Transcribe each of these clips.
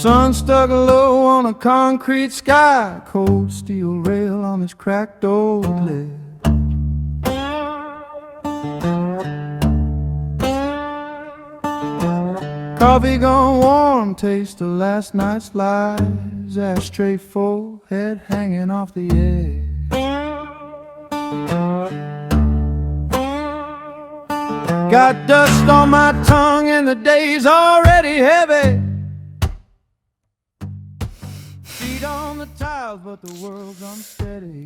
Sun stuck low on a concrete sky, cold steel rail on this cracked old lid. Coffee gone warm, taste of last night's lies. Ashtray full, head hanging off the edge. Got dust on my tongue and the day's already heavy. Feet on the tiles, but the world's unsteady.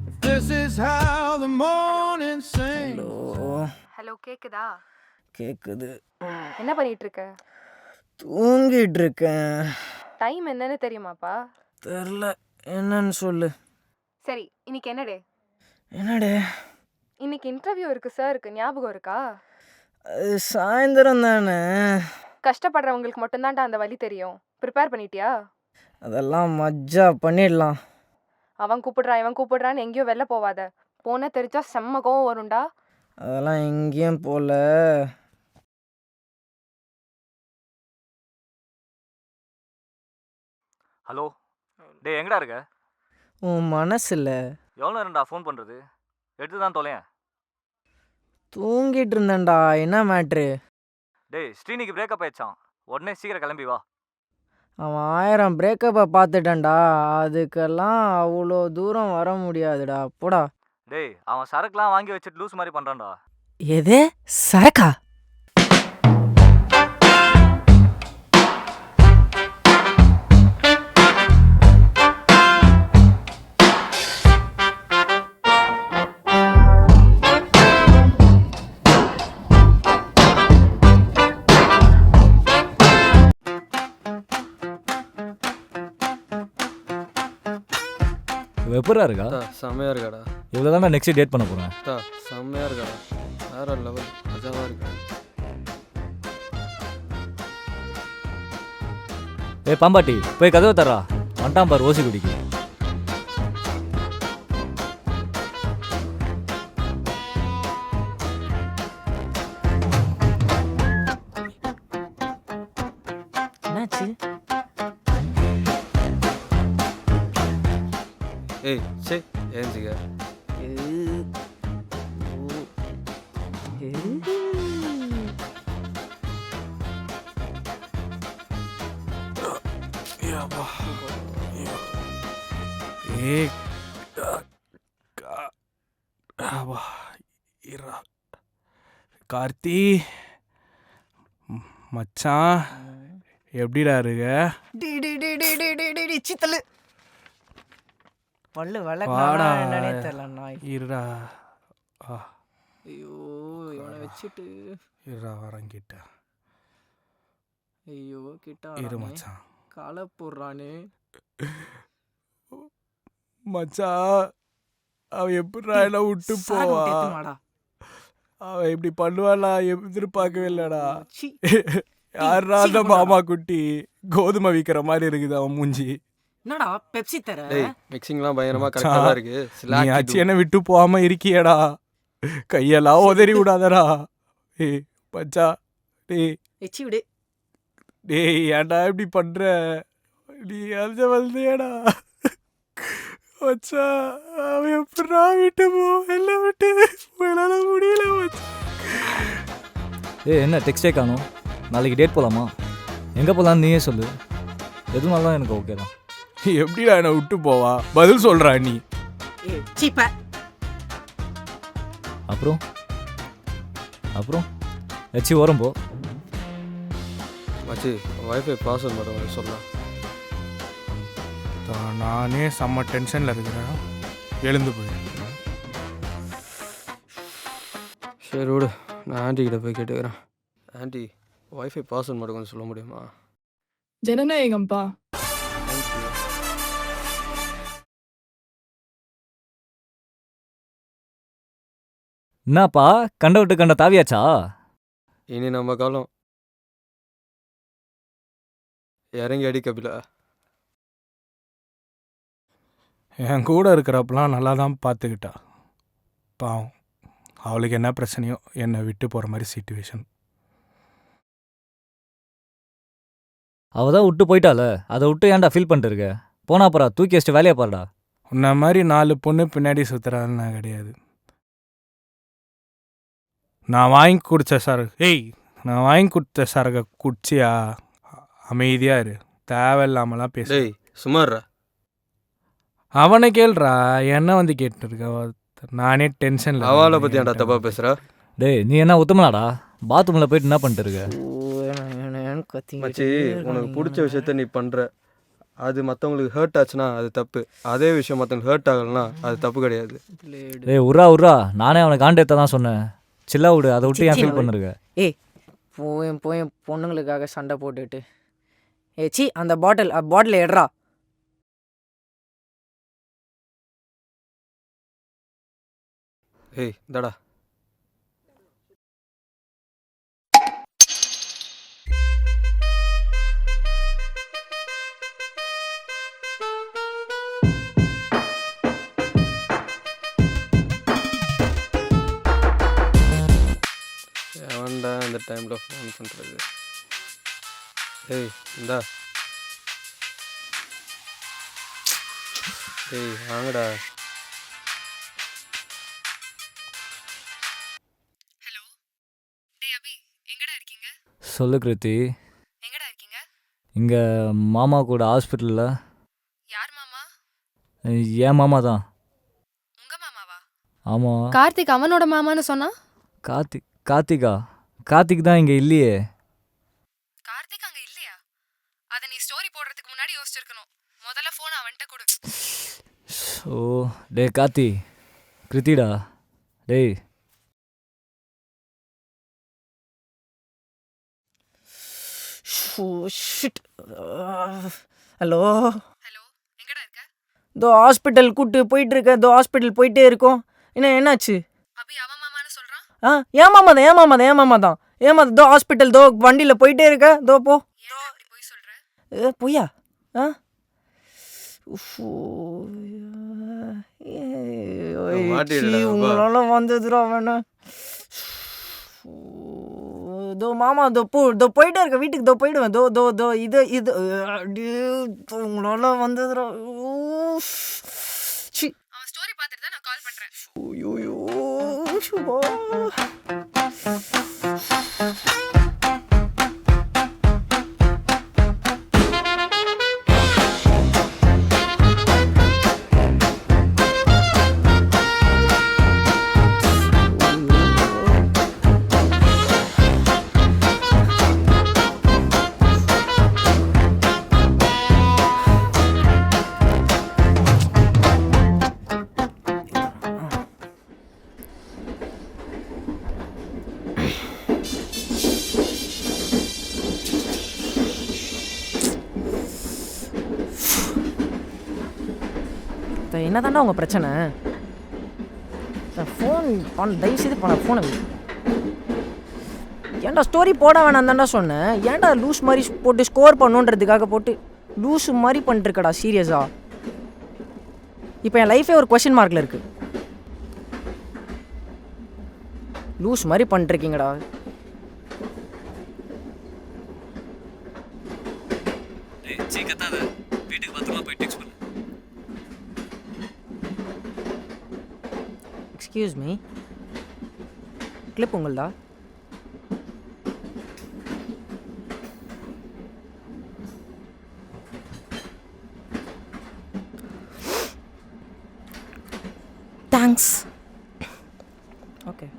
If this is how the morning sings. Hello கேக்குதா? கேக்குது. என்ன பண்ணிட்டு இருக்க? தூங்கிட்டு இருக்கேன். Time என்னன்னு தெரியுமாப்பா? தெரியல, என்னன்னு சொல்லு. சரி, இன்னைக்கு என்ன டே? என்னடே? இன்னைக்கு இன்டர்வியூ இருக்கு சாருக்கு, ஞாபகம் இருக்கா? அது சாயந்தரம் தானே. கஷ்டப்படுறவங்களுக்கு மட்டும்தான்டா அந்த வழி தெரியும். ப்ரிப்பேர் பண்ணிட்டியா? அதெல்லாம் மஜ்ஜா பண்ணிடலாம். அவன் கூப்பிடுறான் இவன் கூப்பிடுறான்னு எங்கேயும் வெளில போவாத. போன தெரிஞ்சா செம்ம கோவம் வரும்டா. அதெல்லாம் எங்கேயும் போல. ஹலோ, டே எங்கடா இருக்க? உன் மனசில் எவ்வளோ நேரம்டா ஃபோன் பண்ணுறது? எடுத்து தான் தொலையேன். தூங்கிட்டு இருந்தேன்டா. என்ன மேட்ரு? டே ஸ்ரீனிக்கு பிரேக்கப் ஆயிடுச்சான், உடனே சீக்கிரம் கிளம்பி வா. அவன் 1000 பிரேக்கப்பை பார்த்துட்டான்டா. அதுக்கெல்லாம் அவ்வளோ தூரம் வர முடியாதுடா. போடா. டேய் அவன் சரக்குலாம் வாங்கி வச்சுட்டு லூஸ் மாதிரி பண்ணுறான்டா. எது சரக்கா? எப்படா இருக்கா? செம்மையாக இருக்காடா. இவ்வளோ தான் நான் நெக்ஸ்ட் டேட் பண்ண போகிறேன். செம்மையாக இருக்காடா. வேற லெவல் மஜாவாக இருக்கா. ஏ பாம்பாட்டி போய் கதவை தரா, வந்துட்டான் பார் ஓசி குடிக்கு. என்னாச்சு? ஏய் சே ஏஞ்சிக்க. கார்த்தி மச்சான் எப்படிடா இருக்க? சித்தலு பல்லு வாடா. வளர்க்கணும்னே தெரியல நாய். இருடா. ஐயோ இவனை வச்சுட்டு. இருடா வரங்கிட்ட. ஐயோ கிட்ட இரு மச்சான். காலை போடுறானே மச்சான். அவன் எப்படிடா எல்லாம் விட்டு போவா? அவன் இப்படி பண்ணுவாளா எதிர்பார்க்கவே இல்லடா. யாரா அந்த மாமா குட்டி கோதுமை விற்கிற மாதிரி இருக்குது அவன் மூஞ்சி. என்னடா பெப்சி தர? டேய் மிக்சிங்லாம் பயங்கரமாக கரெக்டாக தான் இருக்கு. நீ ஆச்சு என்ன விட்டு போகாம இருக்கியடா. கையெல்லாம் உதறி விடாதடா. ஏய் மச்சா டேய் எச்சி விடு. டேய் ஏன்டா இப்படி பண்ற? நீ அழுத வந்தேடா மச்சா. அவன் எப்படா விட்டு போ எல்லாம் விட்டு என்னால முடியல மச்சா. ஏ என்ன டெக்ஸ்டே காணும்? நாளைக்கு டேட் போகலாமா? எங்கே போகலான்னு நீயே சொல்லு. எதுனாலும் எனக்கு ஓகே தான். எப்படிடா என்னை விட்டு போவா? பதில் சொல்றா நீ. அப்புறம் அப்புறம் எச்சி ஓரம் போ. மச்சி வைஃபை பாஸ்வேர்ட் மட்டும் சொல்லலாம். நானே செம்ம டென்ஷனில் இருக்கிறேன். எழுந்து போய் சரி விடு, நான் ஆண்டிக்கிட்ட போய் கேட்டுக்கிறேன். ஆண்டி வைஃபை பாஸ்வேர்ட் மட்டும் கொஞ்சம் சொல்ல முடியுமா? ஜனநாயகம்ப்பா. தேங்க்யூ. என்னப்பா கண்ட விட்டு கண்ட தாவியாச்சா? இனி நம்ம காலம். இறங்கி அடி கபிலா. என் கூட இருக்கிறப்பெல்லாம் நல்லா தான் பார்த்துக்கிட்டா. பாவம் அவளுக்கு என்ன பிரச்சனையோ என்னை விட்டு போகிற மாதிரி சிச்சுவேஷன். அவள் தான் விட்டு போயிட்டால, அதை விட்டு ஏன்டா ஃபீல் பண்ணிட்டு இருக்க? போனா போறா, தூக்கி வச்சுட்டு வேலையை பாருடா. உன்ன மாதிரி 4 பொண்ணு பின்னாடி சுற்றுறான்னு நான் கிடையாது. நான் வாங்கி கொடுத்த நான் வாங்கி கொடுத்த சரகை குடிச்சியா? அமைதியா இரு, தேவையில்லாமலாம் பேச. டேய் சுமார்ரா. அவனை கேள்றா, என்ன வந்து கேட்டு இருக்க? நானே டென்ஷன்ல. அவளை பற்றி ஏன்டா தப்பாக பேசுகிறா? டேய் நீ என்ன உத்தமனாடா? பாத்ரூமில் போயிட்டு என்ன பண்ணிட்டு இருக்க? மச்சி, உனக்கு பிடிச்ச விஷயத்த நீ பண்ணுற, அது மற்றவங்களுக்கு ஹர்ட் ஆச்சுன்னா அது தப்பு. அதே விஷயம் மற்றவங்களுக்கு ஹர்ட் ஆகலைன்னா அது தப்பு கிடையாது. டேய் உர்ரா, நானே அவனை காண்டேத்த தான் சொன்னேன். சில்லா விடு, அதை விட்டு ஏன் ஃபீல் பண்ணிருக்க? ஏய் போய் பொண்ணுங்களுக்காக சண்டை போட்டுட்டு சி அந்த பாட்டில் எடுறா. ஏய் இந்தாடா. எவன்டா இந்த டைமில் ஃபோன் பண்ணுறது? ஏய் இந்தா. ஏய் வாங்கடா. ஹலோ டேய் அபி, எங்கடா இருக்கீங்க? சொல்லு கிருத்தி. எங்கடா இருக்கீங்க? இங்கே மாமா கூட ஹாஸ்பிட்டலில். யார் மாமா? என் மாமா தான். உங்க மாமாவா? ஆமாம். கார்த்திக் அவனோட மாமான்னு சொன்னா? கார்த்திக் தான் இங்கே இல்லையே. கார்த்திக் அங்க இல்லையா? அத நீ ஸ்டோரி போடுறதுக்கு முன்னாடி யோசிச்சிருக்கணும். முதல்ல போன் அவன்கிட்ட கொடு. ஓ டேய் கார்த்தி, கிருத்திடா. டேய் ஹலோ, ஹலோ எங்கடா இருக்க? இதோ ஹாஸ்பிட்டல் கூட்டு போயிட்டு இருக்கேன். இதோ ஹாஸ்பிட்டல் போயிட்டே இருக்கோம். என்னாச்சு? அபி அவன் மாமான்னு சொல்றான். ஏன் மாமா தான். இதோ ஹாஸ்பிட்டல், இதோ வண்டியில் போயிட்டே இருக்க. இதோ போ. ஏன் அப்படி போய் சொல்ற? பொய்யா? மாட்டிடுடா, வா. உங்களால வந்ததுரா வேணா. இதோ மாமா இதோ போயிட்டே இருக்க வீட்டுக்கு. இதோ போயிடுவேன். இதோ இது அப்படியே உங்களால வந்ததுரா. அவன் ஸ்டோரி பார்த்துட்டு தான் நான் கால் பண்றேன். ஐயோ. என்ன தாண்டா உங்கள் பிரச்சனை? ஃபோன் தயவுசெய்து பண்ண ஃபோனை. ஏன்டா ஸ்டோரி போட வேணாம் தாண்டா சொன்னேன். ஏன்டா லூஸ் மாதிரி போட்டு ஸ்கோர் பண்ணுன்றதுக்காக போட்டு லூஸ் மாதிரி பண்ணிட்டுருக்கடா சீரியஸா? இப்போ என் லைஃபே ஒரு கொஷின் மார்க்கில் இருக்குது. லூஸ் மாதிரி பண்ணிட்டுருக்கீங்கடா. வீட்டுக்கு பத்திரமா போய் டெக்ஸ்ட் பண்ணு. எக்ஸ்கியூஸ் மீ, கிளிப் உங்கள்தா? தேங்க்ஸ். ஓகே.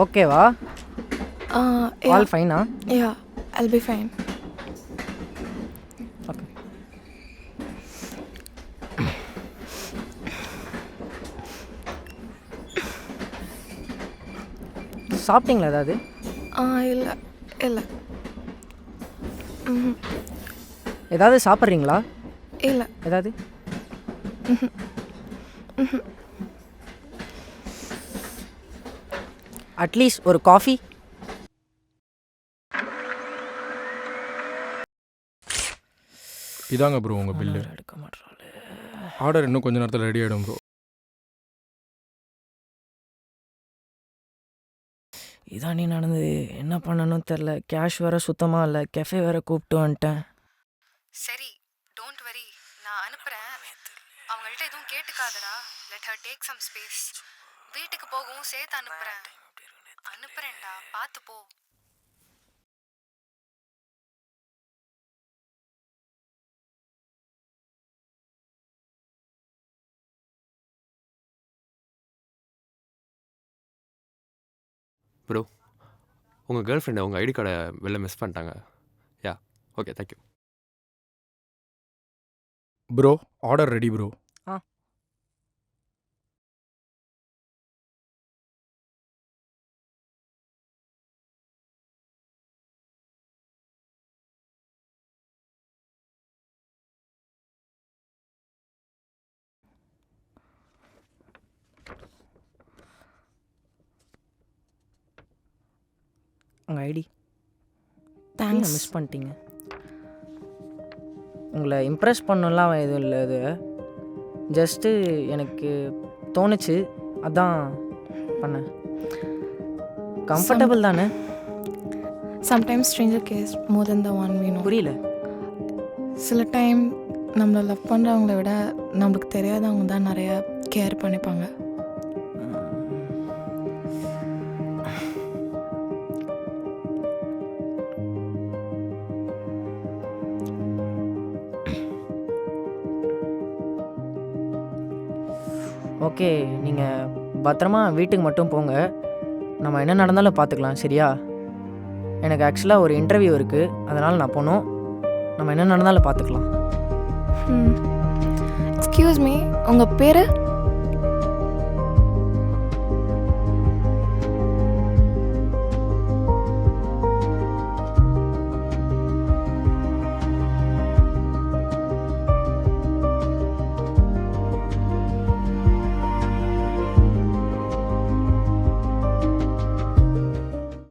ஓகேவா? ஆல் ஃபைனா? Yeah, I'll be fine. Okay. சாப்பிட்டீங்களா ஏதாவது? இல்லை இல்லை ஏதாவது சாப்பிட்றீங்களா? இல்லை ஏதாவது? அட்லீஸ்ட் ஒரு காஃபி? இதாங்க ப்ரோ உங்கள் பில்லு. எடுக்க மாட்டேறாள். ஆர்டர் இன்னும் கொஞ்ச நேரத்தில் ரெடி ஆகிடும் ப்ரோ. இதான் நீ நடந்தது. என்ன பண்ணணும் தெரில. கேஷ் வேறு சுத்தமாக இல்லை. கெஃபே வேறு கூப்பிட்டு வந்துட்டேன். சரி, டோன்ட் வரி, நான் அனுப்புறேன். அவங்கள்ட்ட எதுவும் கேட்டுக்காதடா. Let her take some space. வீட்டுக்கு போகவும் சேர்த்து அனுப்புறேன்டா, பார்த்து போ. ப்ரோ, உங்கள் கேர்ள் ஃப்ரெண்டை உங்கள் ஐடி கார்டை வெளில மிஸ் பண்ணிட்டாங்க. Yeah, okay, thank you. Bro order ready bro. உங்கள் ஐடி தேங்க்ஸ். மிஸ் பண்ணிட்டீங்க. உங்களை இம்ப்ரெஸ் பண்ணலாம் எதுவும் இல்லை. இது ஜஸ்ட்டு எனக்கு தோணுச்சு, அதான் பண்ணேன். கம்ஃபர்டபுள் தானே? Sometimes stranger cares more than the one we know. புரியல. சில டைம் நம்மளை லவ் பண்ணுறவங்கள விட நம்மளுக்கு தெரியாதவங்க தான் நிறையா கேர் பண்ணிப்பாங்க. ஓகே, நீங்கள் பத்திரமா வீட்டுக்கு மட்டும் போங்க. நம்ம என்ன நடந்தாலும் பார்த்துக்கலாம், சரியா? எனக்கு ஆக்சுவலாக ஒரு இன்டர்வியூ இருக்குது, அதனால் நான் போகணும். நம்ம என்ன நடந்தாலும் பார்த்துக்கலாம். எக்ஸ்கியூஸ் மீ, உங்கள் பேர்?